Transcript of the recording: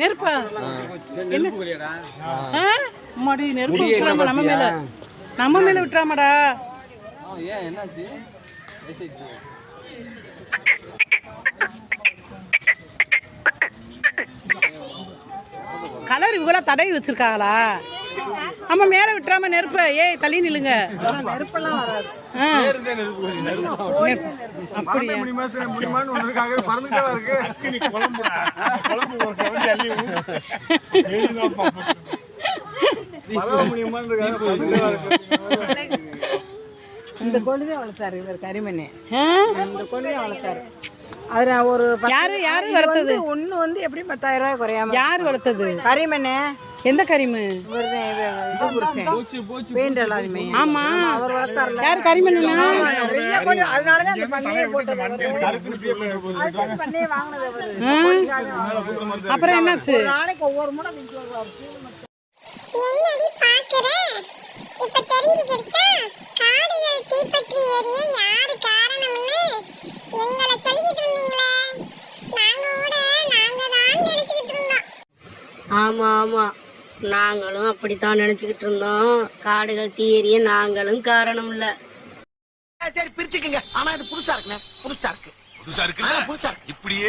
நெருப்பா அம்மாடி நெருப்பு விட்டுறாம நம்ம மேல விட்டுறாமடா. கலர் இவங்களா தடவி வச்சிருக்காங்களா? ஆமா மேல விட்டுறாம நெருப்ப. ஏய் தள்ளி நில்லுங்க. நெருப்பெல்லாம் வராது. அப்படியா? இந்த கொழுதே வளர்த்தாரு இவர் கரிமண்ணே. இந்த கொழுதே வளர்த்தாரு. அதுல ஒரு யாரு வளர்த்தது? ஒண்ணு வந்து எப்படி 10,000 ரூபாய் குறையாம. யாரு வளர்த்தது? கரிமண்ணே. எந்த கரிமு? ஆமா அவர் வளர்த்தாருல. யார் கரிமண்ணா? அதனாலதான் அந்த பண்ணையே போட்டது. பண்ணையே வாங்கினது அவரு. அப்புறம் என்னாச்சு? நாளைக்கு ஒவ்வொரு முறை என்னடி பாக்குற? இப்ப தெரிஞ்சுக்கிடுச்சா காடுகள் தீப்பற்றி எரிய யாரு காரணம்னு? எங்களை சொல்லிக்கிட்டு இருந்தீங்களே, நாங்க தான் நினைச்சுக்கிட்டு இருந்தோம். ஆமா ஆமா, நாங்களும் அப்படித்தான் நினைச்சுக்கிட்டு இருந்தோம். காடுகள் தீயரிய நாங்களும் காரணம் இல்ல. சரி பிரிச்சுக்குங்க. ஆனா இது புதுசா இருக்கு. புதுசா இருக்கு இப்படியே